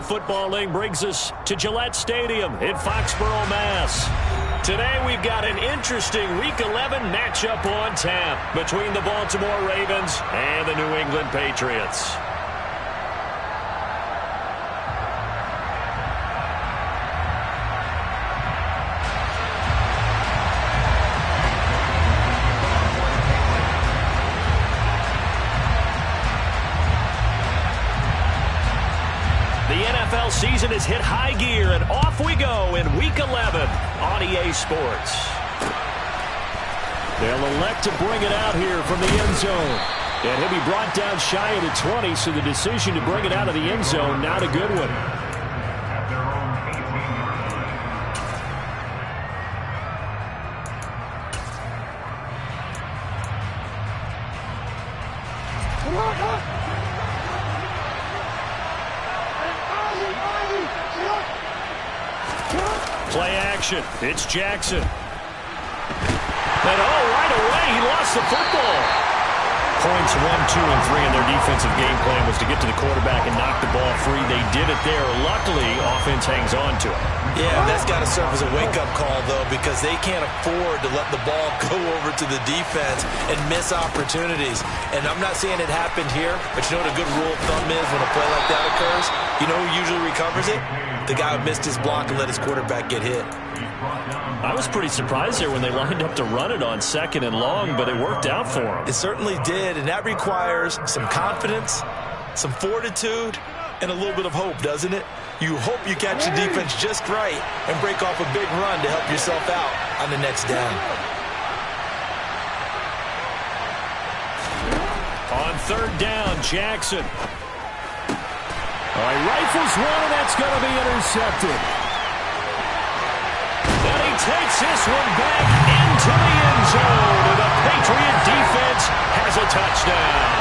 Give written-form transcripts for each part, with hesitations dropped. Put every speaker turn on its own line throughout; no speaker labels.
footballing brings us to Gillette Stadium in Foxborough, Mass. Today we've got an interesting Week 11 matchup on tap between the Baltimore Ravens and the New England Patriots. NFL season has hit high gear, and off we go in Week 11 on EA Sports. They'll elect to bring it out here from the end zone. And he'll be brought down shy of the 20, so the decision to bring it out of the end zone, not a good one. Play action. It's Jackson. And right away, he lost the football. Points 1, 2, and 3 in their defensive game plan was to get to the quarterback and knock the ball free. They did it there. Luckily, offense hangs on to it.
Yeah, that's got to serve as a wake-up call, though, because they can't afford to let the ball go over to the defense and miss opportunities. And I'm not saying it happened here, but you know what a good rule of thumb is when a play like that occurs? You know who usually recovers it? The guy who missed his block and let his quarterback get hit.
I was pretty surprised there when they lined up to run it on 2nd and long, but it worked out for him.
It certainly did, and that requires some confidence, some fortitude, and a little bit of hope, doesn't it? You hope you catch the defense just right and break off a big run to help yourself out on the next down.
On 3rd down, Jackson. All right, rifles one, and that's going to be intercepted. And he takes this one back into the end zone, and the Patriot defense has a touchdown.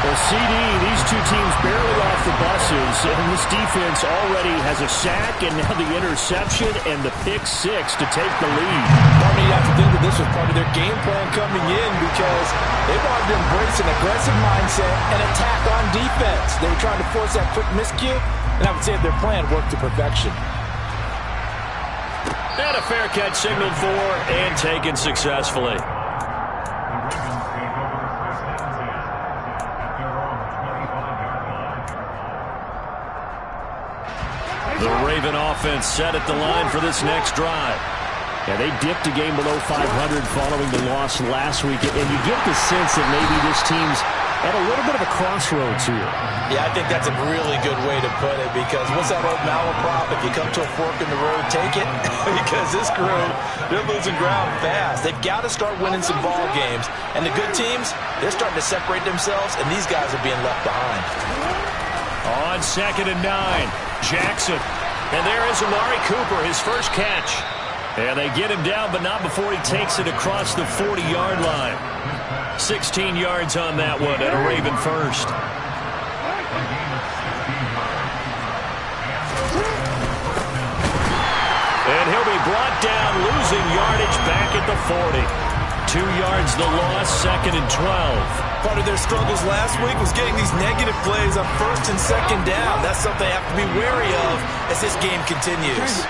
Well, CD, these two teams barely off the buses, and this defense already has a sack, and now the interception and the pick 6 to take the lead.
I mean, you have to think that this was part of their game plan coming in because they wanted to embrace an aggressive mindset and attack on defense. They were trying to force that quick miscue, and I would say their plan worked to perfection.
And a fair catch signaled for and taken successfully. The Raven offense set at the line for this next drive. Yeah, they dipped a game below 500 following the loss last week, and you get the sense that maybe this team's at a little bit of a crossroads here.
Yeah, I think that's a really good way to put it, because what's that old malaprop? If you come to a fork in the road, take it. Because this crew, they're losing ground fast. They've got to start winning some ball games. And the good teams, they're starting to separate themselves, and these guys are being left behind.
On 2nd and 9, Jackson. And there is Amari Cooper, his first catch. And they get him down, but not before he takes it across the 40-yard line. 16 yards on that one at a Raven first. And he'll be brought down, losing yardage back at the 40. 2 yards the loss, 2nd and 12.
Part of their struggles last week was getting these negative plays on 1st and 2nd down. That's something they have to be wary of as this game continues.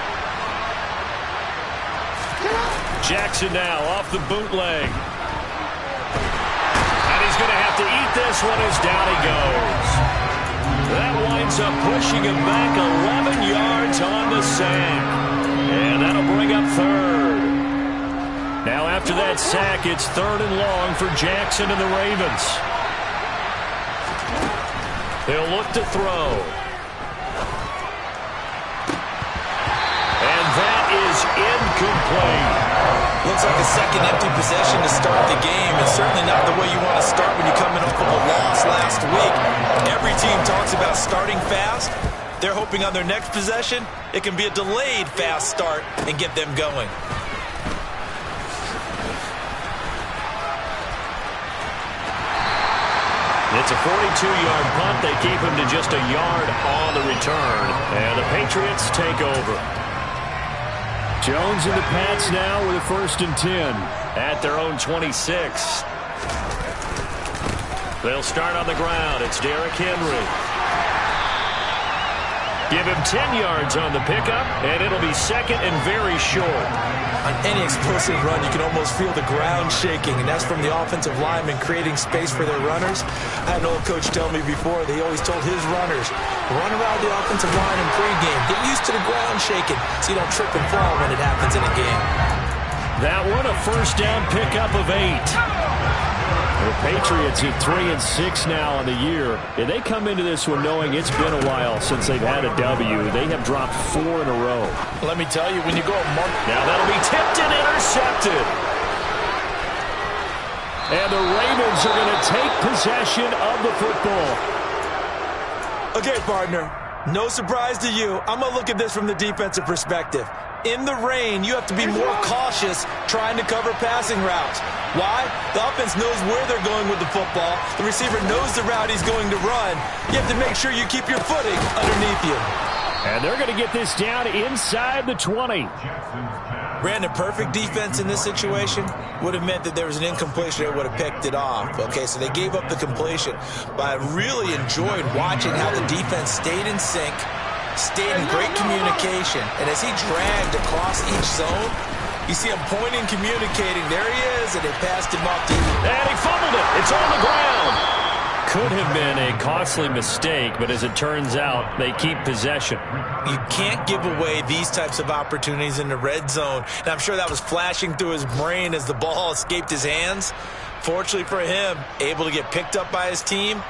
Jackson now off the bootleg. And he's going to have to eat this one as down he goes. That winds up pushing him back 11 yards on the sack. And that'll bring up 3rd. Now after that sack, it's 3rd and long for Jackson and the Ravens. They'll look to throw. And that is incomplete.
Looks like a second empty possession to start the game, and certainly not the way you want to start when you're coming off of a loss last week. Every team talks about starting fast. They're hoping on their next possession, it can be a delayed fast start and get them going.
It's a 42-yard punt. They keep him to just a yard on the return, and the Patriots take over. Jones and the Pats now with a 1st and 10 at their own 26. They'll start on the ground. It's Derrick Henry. Give him 10 yards on the pickup, and it'll be second and very short.
On any explosive run, you can almost feel the ground shaking, and that's from the offensive linemen creating space for their runners. I had an old coach tell me before, they always told his runners, run around the offensive line in pregame. Get used to the ground shaking so you don't trip and fall when it happens in a game.
That one, a first down pickup of 8. The Patriots at 3-6 now on the year, and they come into this one knowing it's been a while since they've had a W. They have dropped 4 in a row.
Let me tell you, when you go
now that'll be tipped and intercepted. And the Ravens are going to take possession of the football.
Okay, partner, no surprise to you. I'm going to look at this from the defensive perspective. In the rain, you have to be more cautious trying to cover passing routes. Why? The offense knows where they're going with the football. The receiver knows the route he's going to run. You have to make sure you keep your footing underneath you.
And they're going to get this down inside the 20.
Brandon, perfect defense in this situation would have meant that there was an incompletion that would have picked it off. Okay, so they gave up the completion. But I really enjoyed watching how the defense stayed in sync, stayed in great communication. And as he dragged across each zone, you see him pointing, communicating. There he is, and they passed him off to him.
And he fumbled it. It's on the ground. Could have been a costly mistake, but as it turns out, they keep possession.
You can't give away these types of opportunities in the red zone. And I'm sure that was flashing through his brain as the ball escaped his hands. Fortunately for him, able to get picked up by his team,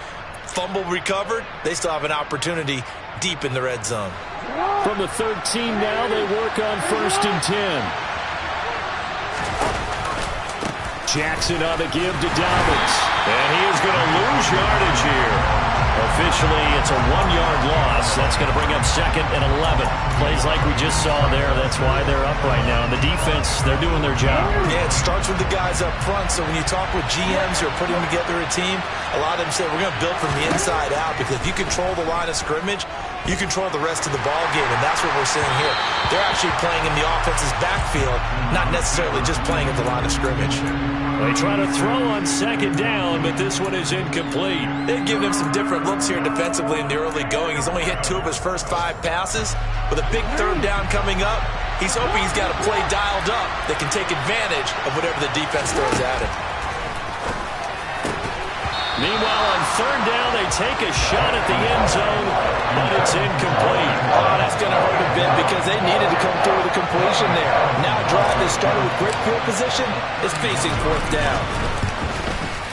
fumble recovered. They still have an opportunity deep in the red zone.
From the 13 now, they work on 1st and 10. Jackson on the give to Dobbins. And he is going to lose yardage here. Officially, it's a 1-yard loss. That's going to bring up 2nd and 11. Plays like we just saw there. That's why they're up right now. And the defense, they're doing their job.
Yeah, it starts with the guys up front. So when you talk with GMs who are putting together a team, a lot of them say we're going to build from the inside out, because if you control the line of scrimmage, you control the rest of the ball game, and that's what we're seeing here. They're actually playing in the offense's backfield, not necessarily just playing at the line of scrimmage.
They try to throw on 2nd down, but this one is incomplete.
They've given him some different looks here defensively in the early going. He's only hit 2 of his first 5 passes. With a big 3rd down coming up, he's hoping he's got a play dialed up that can take advantage of whatever the defense throws at him.
Meanwhile, on 3rd down, they take a shot at the end zone, but it's incomplete.
Oh, that's going to hurt a bit because they needed to come through with a completion there. Now a drive that started with great field position is facing 4th down.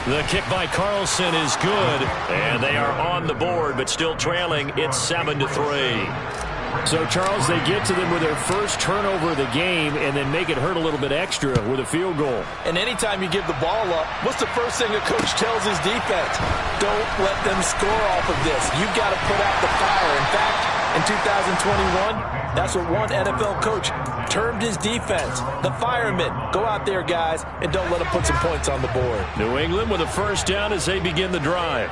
The kick by Carlson is good, and they are on the board, but still trailing. It's 7-3. So, Charles, they get to them with their first turnover of the game and then make it hurt a little bit extra with a field goal.
And anytime you give the ball up, what's the first thing a coach tells his defense? Don't let them score off of this. You've got to put out the fire. In fact, in 2021, that's what one NFL coach termed his defense. The firemen. Go out there, guys, and don't let them put some points on the board.
New England with a first down as they begin the drive.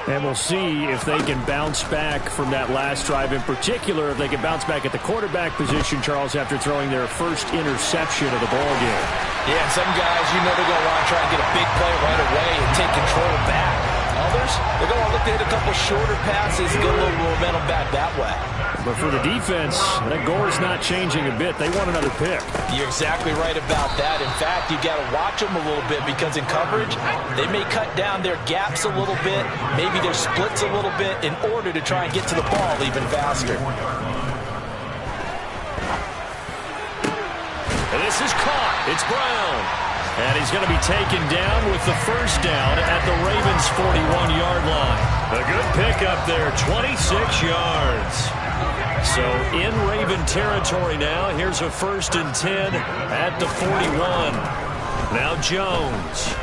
And we'll see if they can bounce back from that last drive. In particular, if they can bounce back at the quarterback position, Charles, after throwing their first interception of the ballgame.
Yeah, and some guys, you know they're going to want to try and get a big play right away and take control back. Others, they're going to look to hit a couple shorter passes and get a little momentum back that way.
But for the defense, that goal is not changing a bit. They want another pick.
You're exactly right about that. In fact, you've got to watch them a little bit because in coverage, they may cut down their gaps a little bit, maybe their splits a little bit in order to try and get to the ball even faster.
And this is caught. It's Brown. And he's going to be taken down with the first down at the Ravens' 41-yard line. A good pickup there, 26 yards. So in Raven territory now. Here's a 1st and 10 at the 41. Now Jones.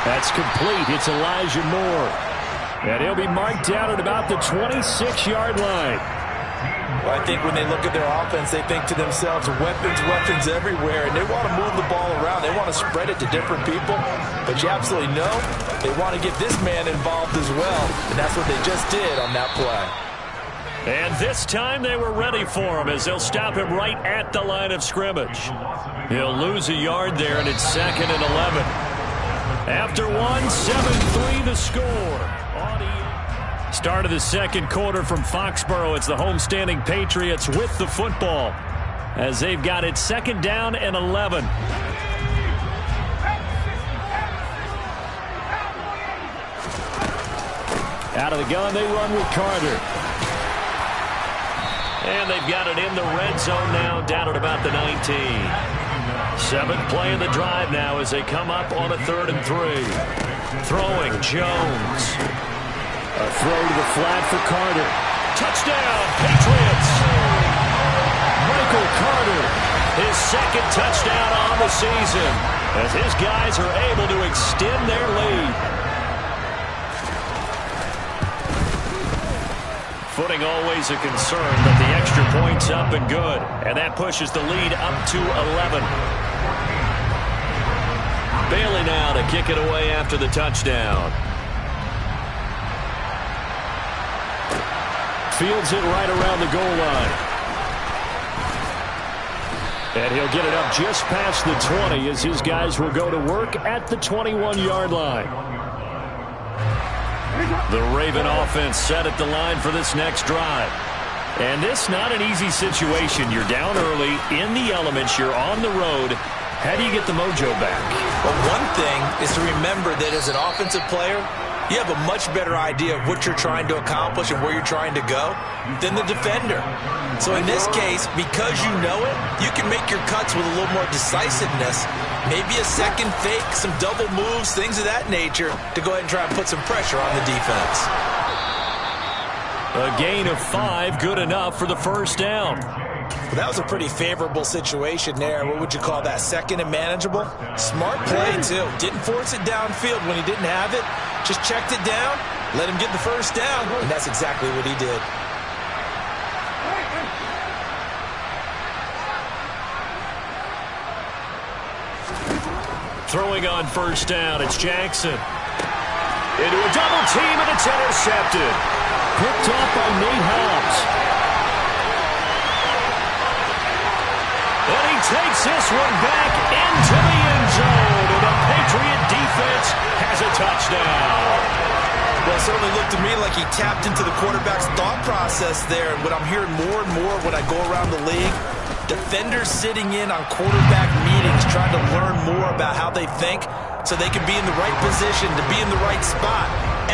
That's complete. It's Elijah Moore. And he'll be marked down at about the 26-yard line.
Well, I think when they look at their offense, they think to themselves, weapons everywhere, and they want to move the ball around. They want to spread it to different people, but you absolutely know they want to get this man involved as well, and that's what they just did on that play.
And this time they were ready for him as they'll stop him right at the line of scrimmage. He'll lose a yard there, and it's 2nd and 11. After one, 7-3 the score. Start of the second quarter from Foxborough. It's the homestanding Patriots with the football as they've got it second down and 11. Out of the gun, they run with Carter. And they've got it in the red zone now, down at about the 19. Seventh play of the drive now as they come up on a 3rd and 3. Throwing, Jones. A throw to the flat for Carter. Touchdown, Patriots! Michael Carter, his second touchdown on the season, as his guys are able to extend their lead. Footing always a concern, but the extra point's up and good. And that pushes the lead up to 11. Bailey now to kick it away after the touchdown. Fields it right around the goal line. And he'll get it up just past the 20 as his guys will go to work at the 21-yard line. The Raven offense set at the line for this next drive. And this not an easy situation. You're down early, in the elements, you're on the road. How do you get the mojo back?
Well, one thing is to remember that as an offensive player, you have a much better idea of what you're trying to accomplish and where you're trying to go than the defender. So in this case, because you know it, you can make your cuts with a little more decisiveness. Maybe a second fake, some double moves, things of that nature to go ahead and try and put some pressure on the defense.
A gain of 5, good enough for the first down.
Well, that was a pretty favorable situation there. What would you call that? Second and manageable? Smart play, too. Didn't force it downfield when he didn't have it. Just checked it down, let him get the first down, and that's exactly what he did.
Throwing on first down, it's Jackson. Into a double team, and it's intercepted. Picked off by Nate Hobbs. And he takes this one back into the end zone, and the Patriot defense has a touchdown.
Well, it certainly looked to me like he tapped into the quarterback's thought process there. And what I'm hearing more and more when I go around the league, defenders sitting in on quarterback meetings trying to learn more about how they think so they can be in the right position, to be in the right spot,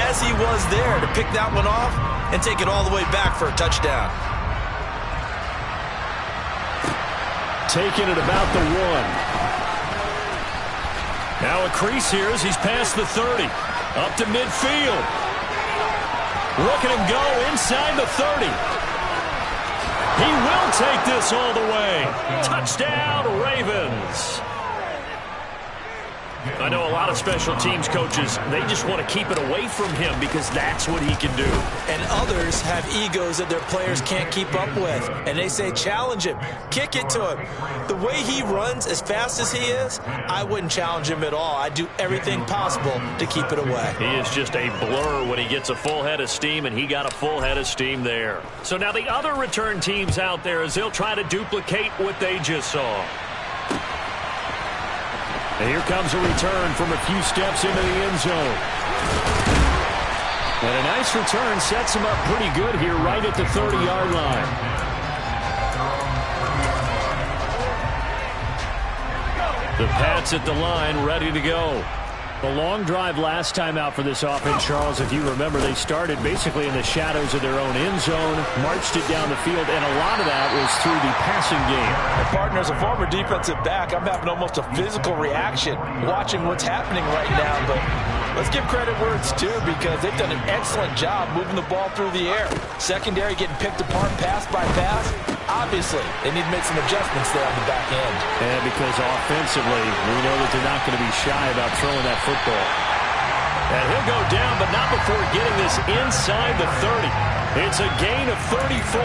as he was there to pick that one off and take it all the way back for a touchdown.
Taking it about the 1. Now a crease here as he's past the 30. Up to midfield. Look at him go inside the 30. He will take this all the way. Touchdown, Ravens. I know a lot of special teams coaches, they just want to keep it away from him because that's what he can do.
And others have egos that their players can't keep up with. And they say, challenge him, kick it to him. The way he runs as fast as he is, I wouldn't challenge him at all. I'd do everything possible to keep it away.
He is just a blur when he gets a full head of steam, and he got a full head of steam there. So now the other return teams out there as they'll try to duplicate what they just saw. And here comes a return from a few steps into the end zone. And a nice return sets him up pretty good here right at the 30-yard line. The Pats at the line, ready to go. A long drive last time out for this offense, Charles. If you remember, they started basically in the shadows of their own end zone, marched it down the field, and a lot of that was through the passing game.
And partner, as a former defensive back, I'm having almost a physical reaction watching what's happening right now. But let's give credit where it's due because they've done an excellent job moving the ball through the air. Secondary getting picked apart pass by pass. Obviously, they need to make some adjustments there on the back end.
And because offensively, we know that they're not going to be shy about throwing that football. And he'll go down, but not before getting this inside the 30. It's a gain of 34.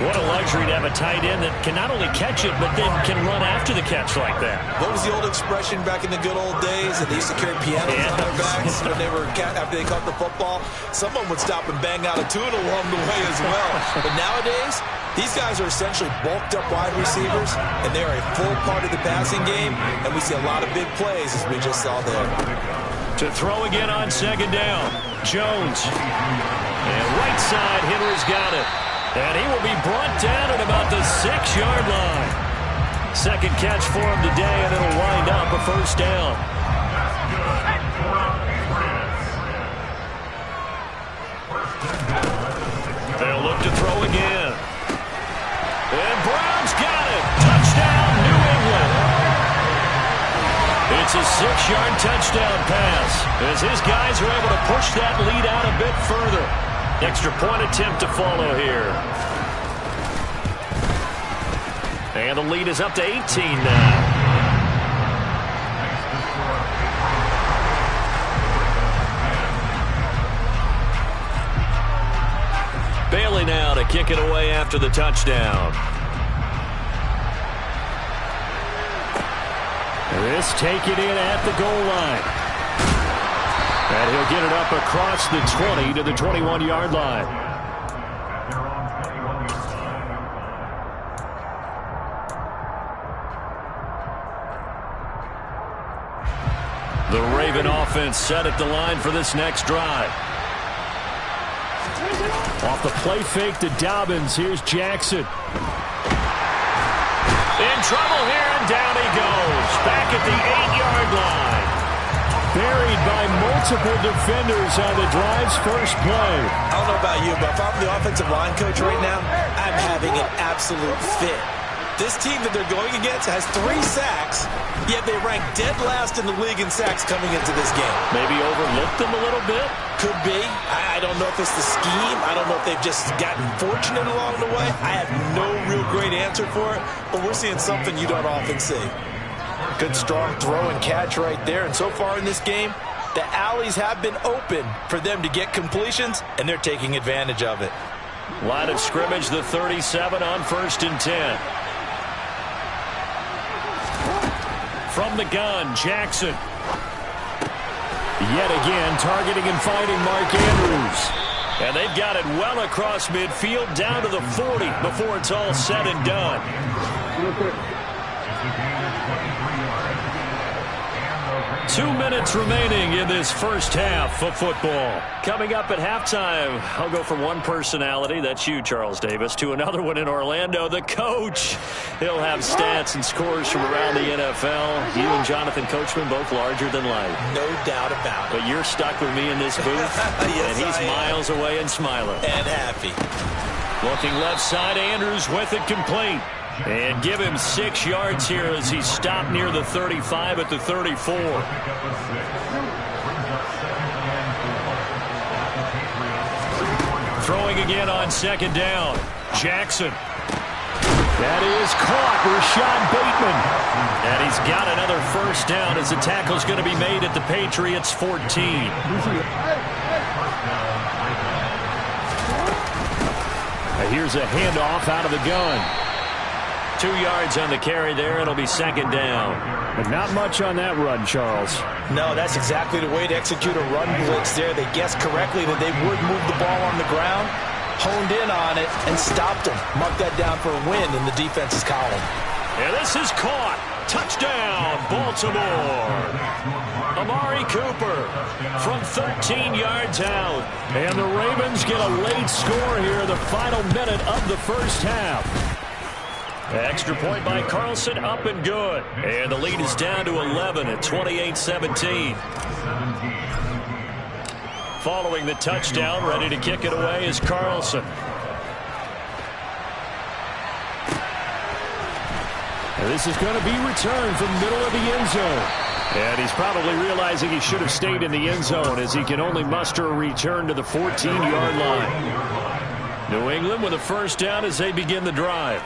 What a luxury to have a tight end that can not only catch it, but then can run after the catch like that.
What was the old expression back in the good old days that they used to carry pianos on their backs when they were after they caught the football? Someone would stop and bang out a tune along the way as well. But nowadays, these guys are essentially bulked up wide receivers, and they are a full part of the passing game, and we see a lot of big plays as we just saw there.
To throw again on second down, Jones. And right side, Henry's got it. And he will be brought down at about the 6-yard line. Second catch for him today, and it'll wind up a first down. They'll look to throw again. And Brown's got it. Touchdown, New England. It's a 6-yard touchdown pass as his guys are able to push that lead out a bit further. Extra point attempt to follow here. And the lead is up to 18 now. Bailey now to kick it away after the touchdown. This take it in at the goal line. And he'll get it up across the 20 to the 21-yard line. The Raven offense set at the line for this next drive. Off the play fake to Dobbins. Here's Jackson. In trouble here, and down he goes. Back at the 8-yard line. Buried by multiple defenders on the drive's first play.
I don't know about you, but if I'm the offensive line coach right now, I'm having an absolute fit. This team that they're going against has 3 sacks, yet they rank dead last in the league in sacks coming into this game.
Maybe overlooked them a little bit?
Could be. I don't know if it's the scheme. I don't know if they've just gotten fortunate along the way. I have no real great answer for it, but we're seeing something you don't often see.
Good strong throw and catch right there. And so far in this game, the alleys have been open for them to get completions, and they're taking advantage of it.
Line of scrimmage, the 37 on 1st and 10. From the gun, Jackson. Yet again, targeting and finding Mark Andrews. And they've got it well across midfield, down to the 40 before it's all said and done. 2 minutes remaining in this first half of football. Coming up at halftime, I'll go from one personality, that's you, Charles Davis, to another one in Orlando, the coach. He'll have stats and scores from around the NFL. You and Jonathan Coachman both larger than life.
No doubt about it.
But you're stuck with me in this booth,
yes,
and he's miles away and smiling.
And happy.
Looking left side, Andrews with it complete. And give him 6 yards here as he's stopped near the 35 at the 34. Throwing again on 2nd down. Jackson. That is caught. Rashad Bateman. And he's got another first down as the tackle's going to be made at the Patriots 14. Here's a handoff out of the gun. 2 yards on the carry there. It'll be 2nd down. But not much on that run, Charles.
No, that's exactly the way to execute a run blitz there. They guessed correctly that they would move the ball on the ground, honed in on it, and stopped them. Mark that down for a win in the defense's column.
And this is caught. Touchdown, Baltimore. Amari Cooper from 13 yards out. And the Ravens get a late score here in the final minute of the first half. Extra point by Carlson, up and good. And the lead is down to 11 at 28-17. Following the touchdown, ready to kick it away is Carlson. And this is going to be returned from middle of the end zone. And he's probably realizing he should have stayed in the end zone as he can only muster a return to the 14-yard line. New England with a first down as they begin the drive.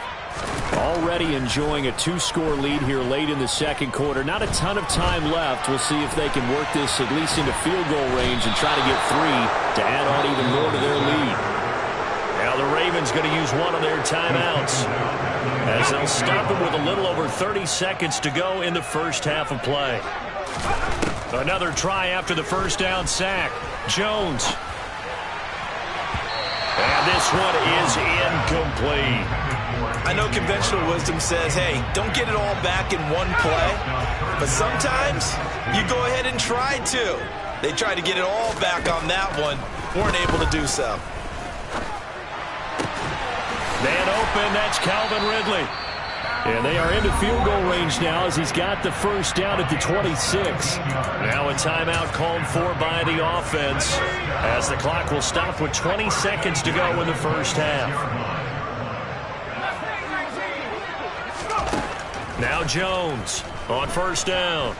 Already enjoying a 2-score lead here late in the second quarter. Not a ton of time left. We'll see if they can work this at least into field goal range and try to get 3 to add on even more to their lead. Now the Ravens going to use one of their timeouts as they'll stop them with a little over 30 seconds to go in the first half of play. Another try after the first down sack. Jones. And this one is incomplete.
I know conventional wisdom says, hey, don't get it all back in one play. But sometimes you go ahead and try to. They tried to get it all back on that one. weren't able to do so.
Man open, that's Calvin Ridley. And they are into field goal range now as he's got the first down at the 26. Now a timeout called for by the offense as the clock will stop with 20 seconds to go in the first half. Now Jones on first down.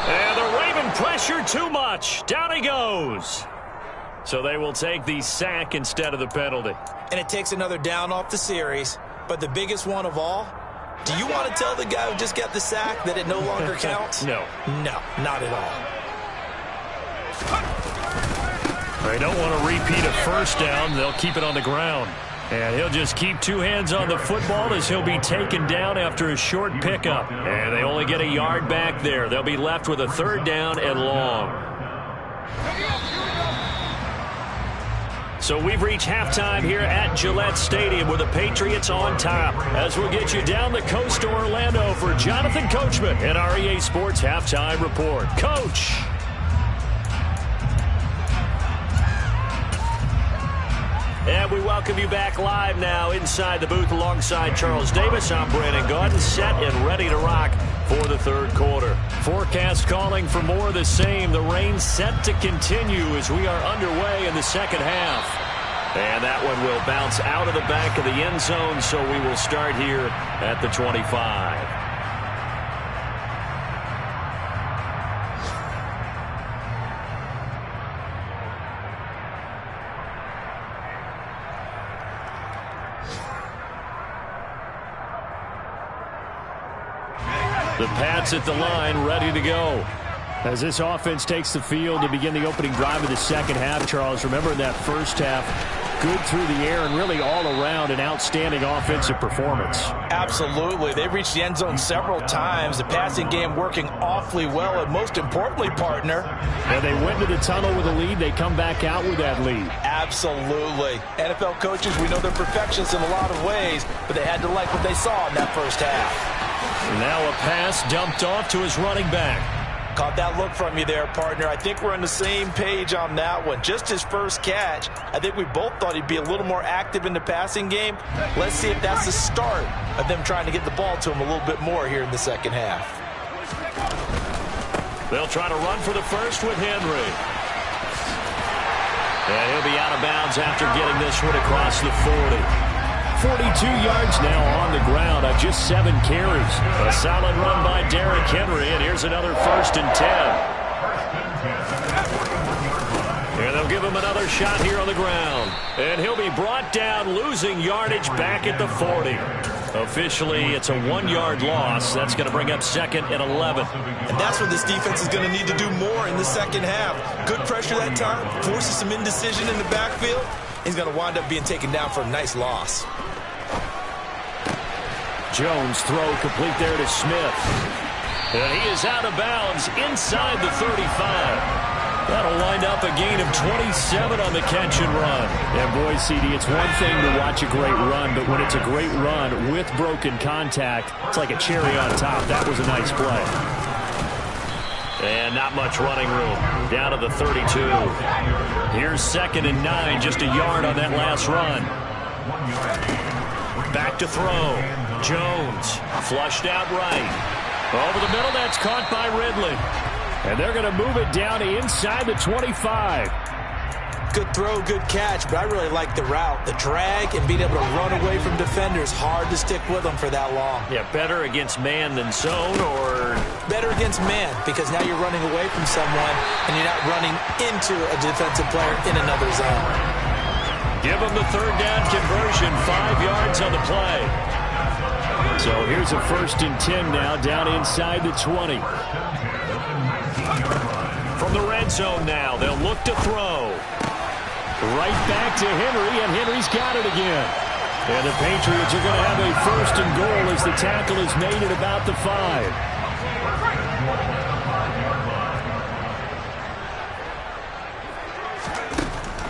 And the Raven pressure too much. Down he goes. So they will take the sack instead of the penalty.
And it takes another down off the series. But the biggest one of all, do you want to tell the guy who just got the sack that it no longer counts?
No.
No, not at all.
They don't want to repeat a first down. They'll keep it on the ground. And he'll just keep two hands on the football as he'll be taken down after a short pickup. And they only get a yard back there. They'll be left with a third down and long. So we've reached halftime here at Gillette Stadium with the Patriots on top. As we'll get you down the coast to Orlando for Jonathan Coachman and our EA Sports Halftime Report. Coach. And we welcome you back live now inside the booth alongside Charles Davis. I'm Brandon Gaudin, set and ready to rock for the third quarter. Forecast calling for more of the same. The rain set to continue as we are underway in the second half. And that one will bounce out of the back of the end zone, so we will start here at the 25. The Pats at the line, ready to go. As this offense takes the field to begin the opening drive of the second half, Charles, remember in that first half, good through the air and really all around an outstanding offensive performance.
Absolutely. They reached the end zone several times. The passing game working awfully well, and most importantly, partner.
And they went to the tunnel with a lead. They come back out with that lead.
Absolutely. NFL coaches, we know they're perfectionists in a lot of ways, but they had to like what they saw in that first half.
Now a pass dumped off to his running back.
Caught that look from you there, partner. I think we're on the same page on that one. Just his first catch. I think we both thought he'd be a little more active in the passing game. Let's see if that's the start of them trying to get the ball to him a little bit more here in the second half.
They'll try to run for the first with Henry. And he'll be out of bounds after getting this one across the 40. 42 yards now on the ground on just 7 carries. A solid run by Derrick Henry, and here's another 1st and 10. And they'll give him another shot here on the ground. And he'll be brought down, losing yardage back at the 40. Officially, it's a 1-yard loss. That's going to bring up 2nd and 11.
And that's what this defense is going to need to do more in the second half. Good pressure that time, forces some indecision in the backfield. He's going to wind up being taken down for a nice loss.
Jones throw complete there to Smith. And he is out of bounds inside the 35. That'll wind up a gain of 27 on the catch and run. And boy, CD, it's one thing to watch a great run, but when it's a great run with broken contact, it's like a cherry on top. That was a nice play. And not much running room. Down to the 32. Here's 2nd and 9, just a yard on that last run. Back to throw. Jones flushed out right. Over the middle, that's caught by Ridley. And they're going to move it down inside the 25.
Good throw, good catch, but I really like the route. The drag and being able to run away from defenders, hard to stick with them for that long.
Yeah, better against man than zone, or?
Better against man, because now you're running away from someone and you're not running into a defensive player in another zone.
Give them the 3rd down conversion, 5 yards on the play. So here's a 1st and 10 now, down inside the 20. From the red zone now, they'll look to throw. Right back to Henry, and Henry's got it again. And the Patriots are going to have a 1st and goal as the tackle is made at about the 5.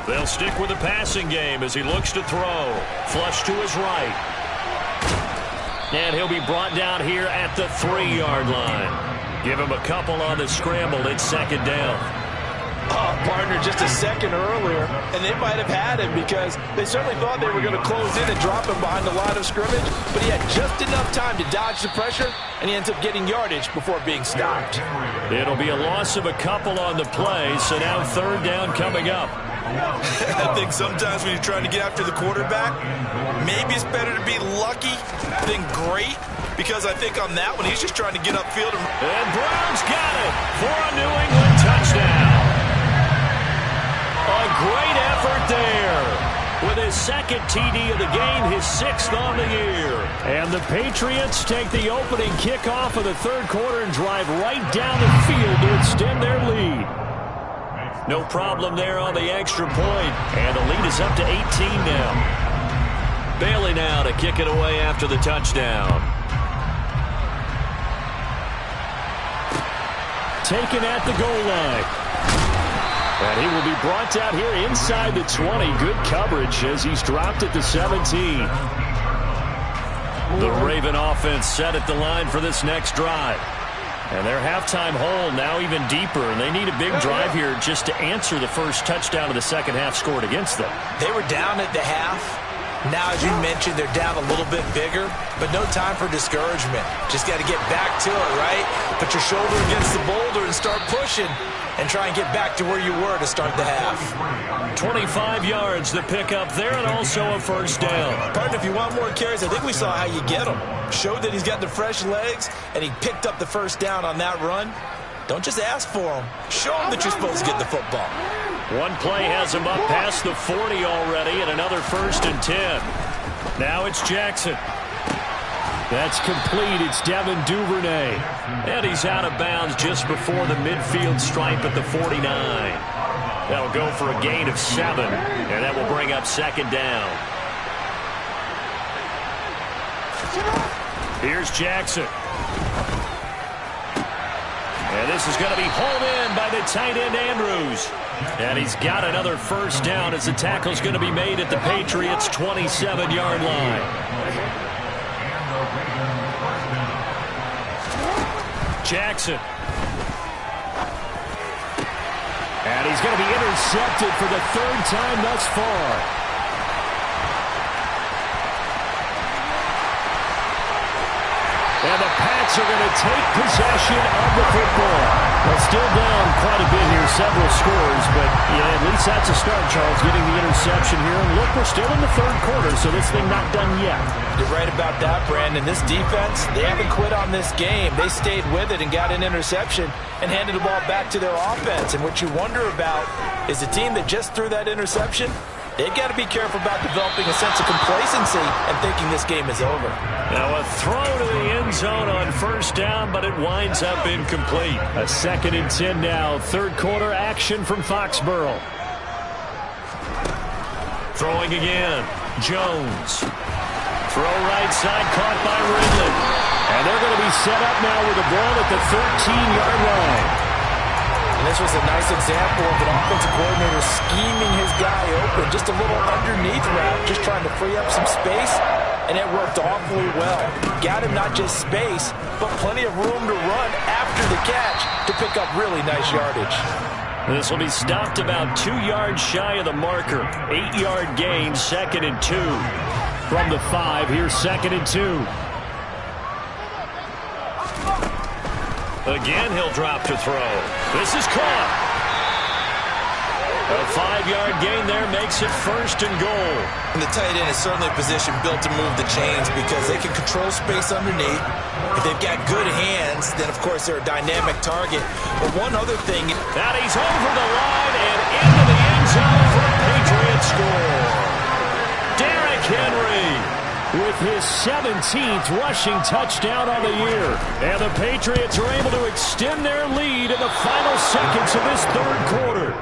They'll stick with the passing game as he looks to throw. Flush to his right. And he'll be brought down here at the 3-yard line. Give him a couple on the scramble. It's 2nd down.
Oh, partner, just a second earlier, and they might have had him because they certainly thought they were going to close in and drop him behind the line of scrimmage, but he had just enough time to dodge the pressure, and he ends up getting yardage before being stopped.
It'll be a loss of a couple on the play, so now third down coming up.
I think sometimes when you're trying to get after the quarterback, maybe it's better to be lucky than great, because I think on that one, he's just trying to get upfield.
And Brown's got it for a New England touchdown. A great effort there. With his second TD of the game, his sixth on the year. And the Patriots take the opening kickoff of the third quarter and drive right down the field to extend their lead. No problem there on the extra point. And the lead is up to 18 now. Bailey now to kick it away after the touchdown. Taken at the goal line. And he will be brought out here inside the 20. Good coverage as he's dropped at the 17. The Raven offense set at the line for this next drive. And their halftime hole now even deeper. And they need a big drive here just to answer the first touchdown of the second half scored against them.
They were down at the half. Now, as you mentioned, they're down a little bit bigger, but no time for discouragement. Just got to get back to it, right? Put your shoulder against the boulder and start pushing and try and get back to where you were to start the half.
25 yards the pickup there and also a first down.
Partner, if you want more carries, I think we saw how you get them. Showed that he's got the fresh legs, and he picked up the first down on that run. Don't just ask for them. Show them that you're supposed to get the football.
One play has him up past the 40 already, and another 1st and 10. Now it's Jackson. That's complete. It's Devin Duvernay. And he's out of bounds just before the midfield stripe at the 49. That'll go for a gain of 7, and that will bring up second down. Here's Jackson. And this is going to be hauled in by the tight end Andrews. And he's got another first down as the tackle's going to be made at the Patriots' 27-yard line. Jackson. And he's going to be intercepted for the third time thus far. And the Pats are going to take possession of the football. Well, still down quite a bit here, several scores, but yeah, at least that's a start, Charles, getting the interception here. And look, we're still in the third quarter, so this thing not done yet.
You're right about that, Brandon. This defense, they haven't quit on this game. They stayed with it and got an interception and handed the ball back to their offense. And what you wonder about is the team that just threw that interception, they've got to be careful about developing a sense of complacency and thinking this game is over.
Now a throw to the end zone on first down, but it winds up incomplete. A 2nd and 10 now. Third quarter action from Foxborough. Throwing again. Jones. Throw right side, caught by Ridley. And they're going to be set up now with the ball at the 13-yard line.
And this was a nice example of an offensive coordinator scheming his guy open. Just a little underneath route, just trying to free up some space. And it worked awfully well. Got him not just space, but plenty of room to run after the catch to pick up really nice yardage.
This will be stopped about 2 yards shy of the marker. 8-yard gain, 2nd and 2. From the 5, here's 2nd and 2. Again, he'll drop to throw. This is caught. A 5-yard gain there makes it 1st and goal.
And the tight end is certainly a position built to move the chains because they can control space underneath. If they've got good hands, then, of course, they're a dynamic target. But one other thing.
Now he's over the line and into the end zone for a Patriot score. Derrick Henry with his 17th rushing touchdown on the year. And the Patriots are able to extend their lead in the final seconds of this third quarter.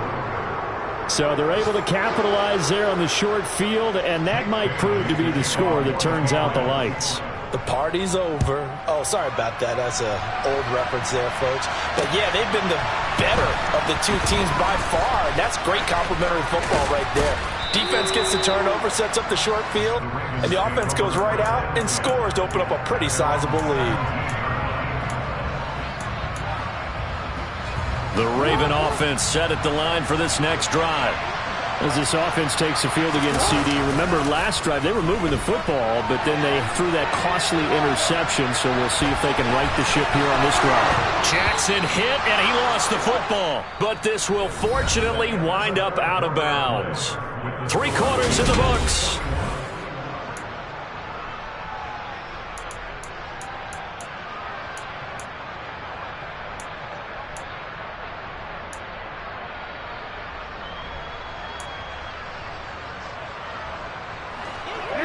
So they're able to capitalize there on the short field, and that might prove to be the score that turns out the lights.
The party's over. Oh, sorry about that. That's an old reference there, folks. But, yeah, they've been the better of the two teams by far. And that's great complimentary football right there. Defense gets the turnover, sets up the short field, and the offense goes right out and scores to open up a pretty sizable lead.
The Raven offense set at the line for this next drive. As this offense takes the field against CD, remember last drive they were moving the football, but then they threw that costly interception, so we'll see if they can right the ship here on this drive. Jackson hit, and he lost the football, but this will fortunately wind up out of bounds. 3 quarters in the books.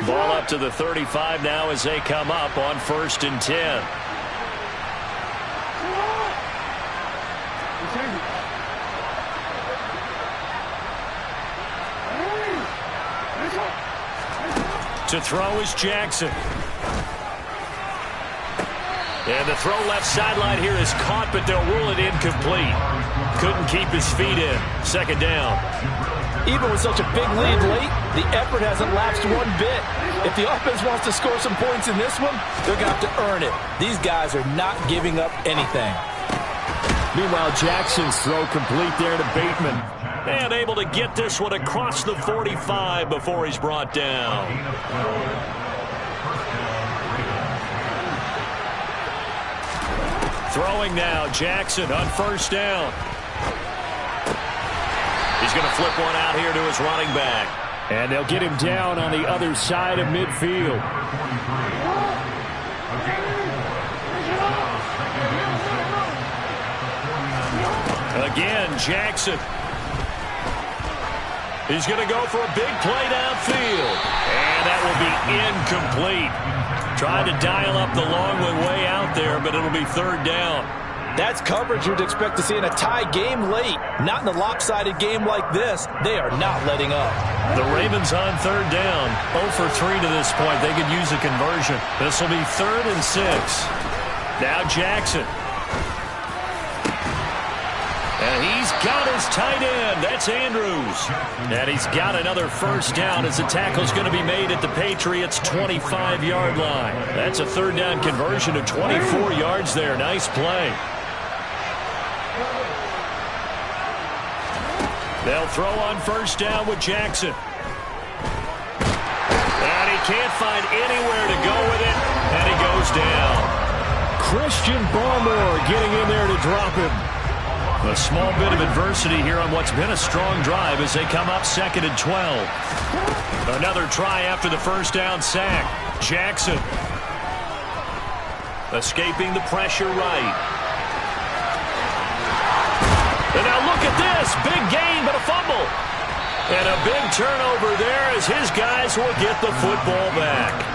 Ball up to the 35 now as they come up on 1st and 10. To throw is Jackson. And the throw left sideline here is caught, but they'll rule it incomplete. Couldn't keep his feet in. 2nd down.
Even with such a big lead late, the effort hasn't lapsed one bit. If the offense wants to score some points in this one, they're going to have to earn it. These guys are not giving up anything.
Meanwhile, Jackson's throw complete there to Bateman. And able to get this one across the 45 before he's brought down. Throwing now, Jackson on 1st down. He's going to flip one out here to his running back. And they'll get him down on the other side of midfield. Again, Jackson. He's going to go for a big play downfield. And that will be incomplete. Tried to dial up the long one way out there, but it'll be 3rd down.
That's coverage you'd expect to see in a tie game late. Not in a lopsided game like this. They are not letting up.
The Ravens on 3rd down. 0 for 3 to this point. They could use a conversion. This will be 3rd and 6. Now Jackson. And he's got his tight end. That's Andrews. And he's got another 1st down as the tackle's going to be made at the Patriots' 25-yard line. That's a 3rd down conversion of 24 yards there. Nice play. They'll throw on 1st down with Jackson. And he can't find anywhere to go with it. And he goes down. Christian Barmore getting in there to drop him. A small bit of adversity here on what's been a strong drive as they come up 2nd and 12. Another try after the 1st down sack. Jackson escaping the pressure right. And now look at this. Big gain, but a fumble. And a big turnover there as his guys will get the football back.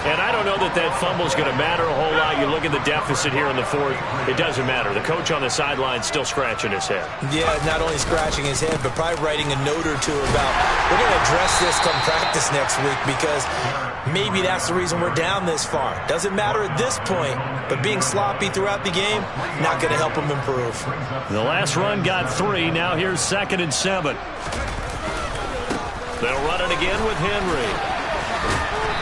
And I don't know that that fumble is going to matter a whole lot. You look at the deficit here in the 4th. It doesn't matter. The coach on the sideline still scratching his head.
Yeah, not only scratching his head, but probably writing a note or two about, we're going to address this come practice next week because maybe that's the reason we're down this far. Doesn't matter at this point, but being sloppy throughout the game, not going to help him improve.
The last run got 3. Now here's 2nd and 7. They'll run it again with Henry.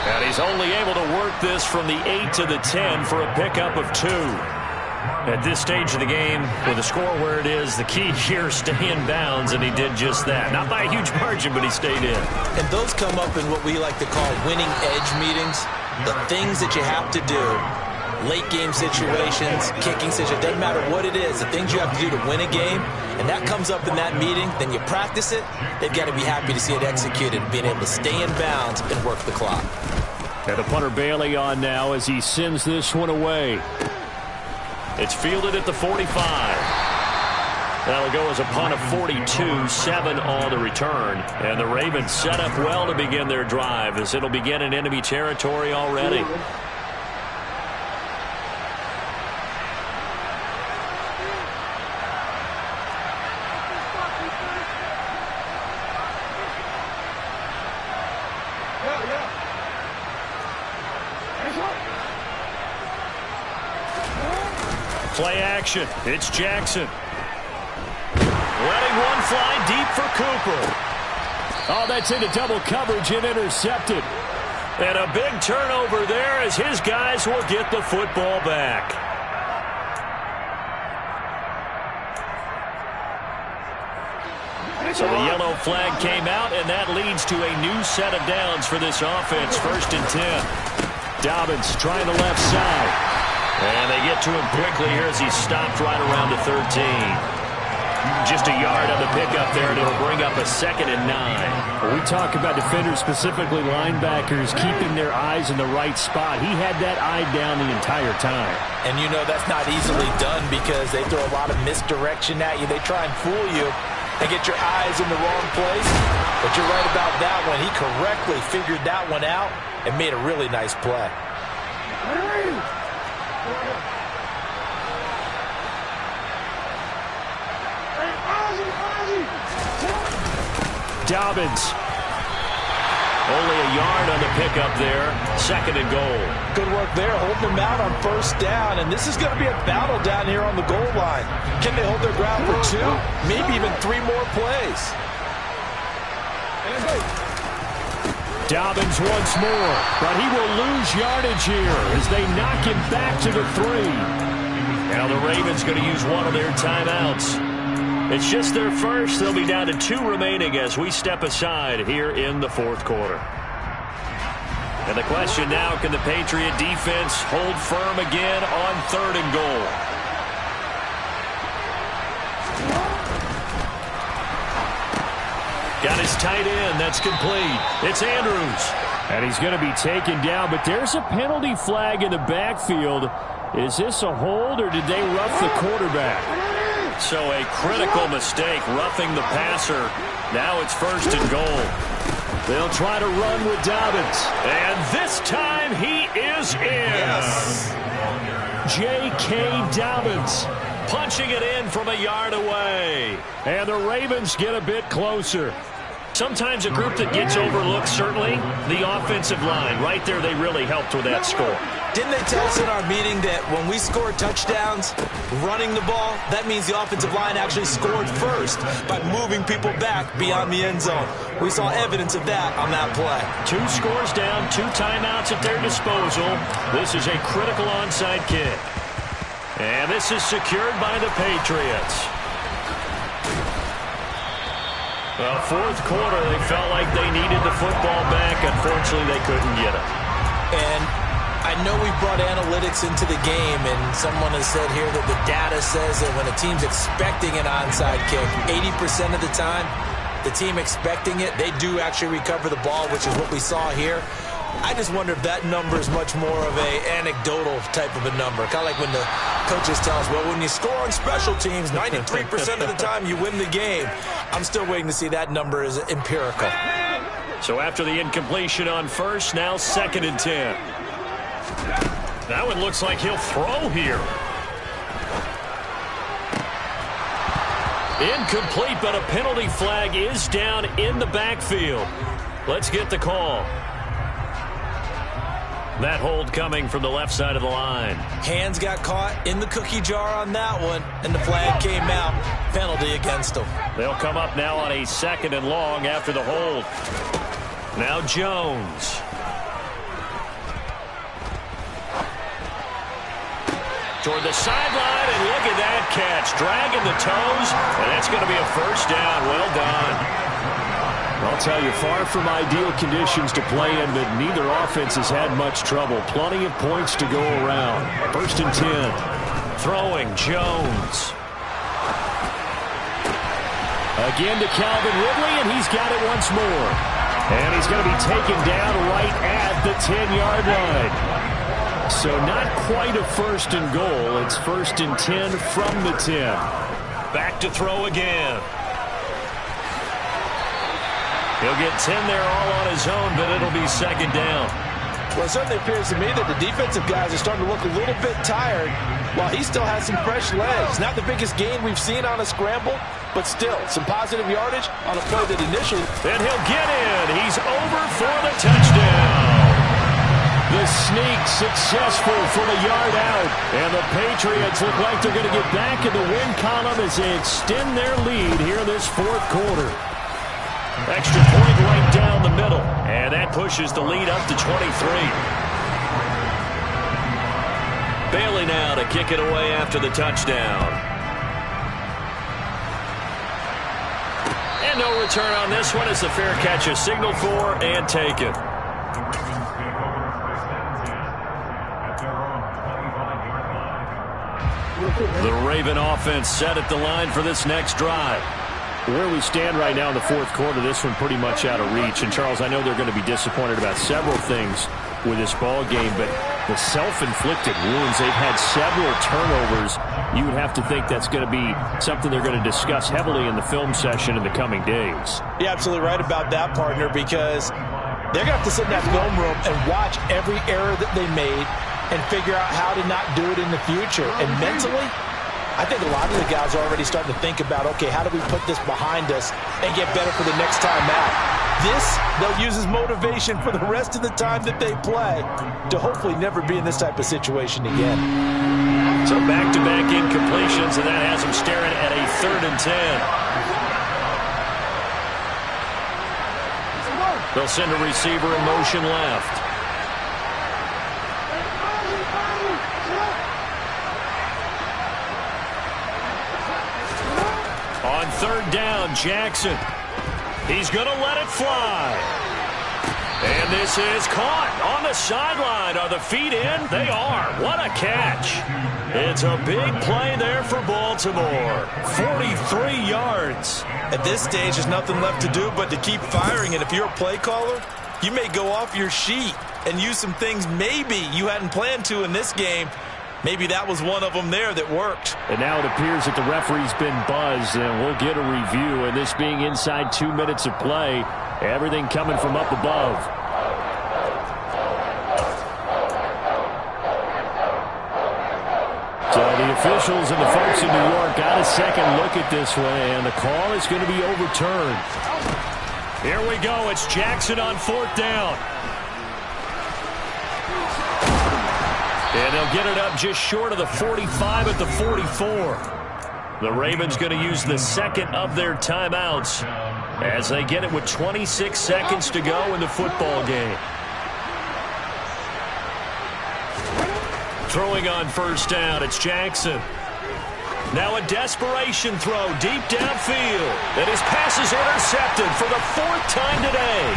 And he's only able to work this from the 8 to the 10 for a pickup of 2. At this stage of the game, with the score where it is, the key here is stay in bounds, and he did just that. Not by a huge margin, but he stayed in.
And those come up in what we like to call winning edge meetings. The things that you have to do, late game situations, kicking situations, doesn't matter what it is, the things you have to do to win a game, and that comes up in that meeting, then you practice it, they've got to be happy to see it executed, being able to stay in bounds and work the clock.
And the punter Bailey on now as he sends this one away. It's fielded at the 45. That'll go as a punt of 42, 7 on the return. And the Ravens set up well to begin their drive as it'll begin in enemy territory already. Play action. It's Jackson. Letting one fly deep for Cooper. Oh, that's into double coverage and intercepted. And a big turnover there as his guys will get the football back. So the yellow flag came out, and that leads to a new set of downs for this offense. 1st and 10. Dobbins trying the left side. And they get to him quickly here as he's stopped right around the 13. Just a yard on the pickup there, and it'll bring up a 2nd and 9.
Well, we talk about defenders, specifically linebackers, keeping their eyes in the right spot. He had that eye down the entire time.
And you know that's not easily done because they throw a lot of misdirection at you. They try and fool you and get your eyes in the wrong place. But you're right about that one. He correctly figured that one out and made a really nice play.
Dobbins. Only a yard on the pickup there. 2nd and goal.
Good work there, holding them out on 1st down. And this is going to be a battle down here on the goal line. Can they hold their ground for 2? Maybe even 3 more plays.
Dobbins once more, but he will lose yardage here as they knock him back to the 3. Now the Ravens going to use one of their timeouts. It's just their first. They'll be down to 2 remaining as we step aside here in the 4th quarter. And the question now, can the Patriot defense hold firm again on 3rd and goal? Got his tight end. That's complete. It's Andrews.
And he's going to be taken down, but there's a penalty flag in the backfield. Is this a hold, or did they rough the quarterback?
So a critical mistake, roughing the passer. Now it's 1st and goal. They'll try to run with Dobbins. And this time he is in.
Yes.
J.K. Dobbins punching it in from a yard away. And the Ravens get a bit closer. Sometimes a group that gets overlooked, certainly, the offensive line. Right there, they really helped with that score.
Didn't they tell us in our meeting that when we score touchdowns running the ball, that means the offensive line actually scored first by moving people back beyond the end zone? We saw evidence of that on that play.
2 scores down, 2 timeouts at their disposal. This is a critical onside kick. And this is secured by the Patriots. Well, 4th quarter, they felt like they needed the football back. Unfortunately, they couldn't get it.
And I know we brought analytics into the game, and someone has said here that the data says that when a team's expecting an onside kick, 80% of the time, the team expecting it, they do actually recover the ball, which is what we saw here. I just wonder if that number is much more of a anecdotal type of a number. Kind of like when the coaches tell us, well, when you score on special teams, 93% of the time you win the game. I'm still waiting to see that number is empirical.
So after the incompletion on 1st, now 2nd and 10. That one looks like he'll throw here. Incomplete, but a penalty flag is down in the backfield. Let's get the call. That hold coming from the left side of the line.
Hands got caught in the cookie jar on that one, and the flag came out. Penalty against them.
They'll come up now on a 2nd and long after the hold. Now Jones. Toward the sideline, and look at that catch. Dragging the toes, and that's going to be a 1st down. Well done.
I'll tell you, far from ideal conditions to play in, but neither offense has had much trouble. Plenty of points to go around. 1st and 10.
Throwing Jones.
Again to Calvin Ridley, and he's got it once more. And he's going to be taken down right at the 10-yard line. So not quite a 1st and goal. It's 1st and 10 from the 10.
Back to throw again. He'll get 10 there all on his own, but it'll be 2nd down.
Well, it certainly appears to me that the defensive guys are starting to look a little bit tired while he still has some fresh legs. Not the biggest gain we've seen on a scramble, but still some positive yardage on a play that initially.
And he'll get in. He's over for the touchdown. The sneak successful from a yard out. And the Patriots look like they're going to get back in the win column as they extend their lead here this 4th quarter. Extra point right down the middle. And that pushes the lead up to 23. Bailey now to kick it away after the touchdown. And no return on this one. It's a fair catch is signaled for and taken. The Raven offense set at the line for this next drive.
Where we stand right now in the fourth quarter, this one pretty much out of reach. And, Charles, I know they're going to be disappointed about several things with this ball game, but the self-inflicted wounds, they've had several turnovers. You would have to think that's going to be something they're going to discuss heavily in the film session in the coming days.
You're absolutely right about that, partner, because they're going to have to sit in that film room and watch every error that they made and figure out how to not do it in the future. And mentally, I think a lot of the guys are already starting to think about, okay, how do we put this behind us and get better for the next time out? This, they'll use as motivation for the rest of the time that they play to hopefully never be in this type of situation again.
So back-to-back incompletions, and that has them staring at a 3rd and 10. They'll send a receiver in motion left. On 3rd down, Jackson. He's going to let it fly. And this is caught on the sideline. Are the feet in? They are. What a catch. It's a big play there for Baltimore. 43 yards.
At this stage, there's nothing left to do but to keep firing. And if you're a play caller, you may go off your sheet and use some things maybe you hadn't planned to in this game. Maybe that was one of them there that worked.
And now it appears that the referee's been buzzed, and we'll get a review. And this being inside 2 minutes of play, everything coming from up above. So the officials and the folks in New York got a second look at this one, and the call is going to be overturned.
Here we go. It's Jackson on 4th down. And they'll get it up just short of the 45 at the 44. The Ravens going to use the second of their timeouts as they get it with 26 seconds to go in the football game. Throwing on 1st down, it's Jackson. Now a desperation throw deep downfield. And his pass is intercepted for the 4th time today.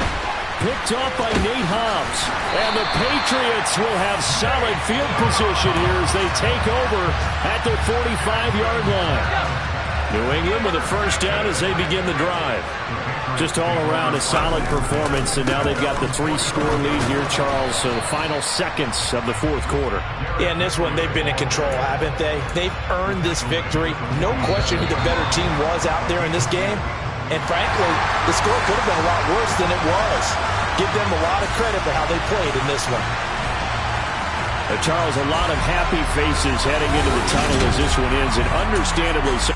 Picked off by Nate Hobbs. And the Patriots will have solid field position here as they take over at their 45-yard line. New England with a 1st down as they begin the drive. Just all around a solid performance, and now they've got the 3-score lead here, Charles. So the final seconds of the 4th quarter.
Yeah, in this one, they've been in control, haven't they? They've earned this victory. No question who the better team was out there in this game. And frankly, the score could have been a lot worse than it was. Give them a lot of credit for how they played in this one.
Charles, a lot of happy faces heading into the tunnel as this one ends, and understandably so.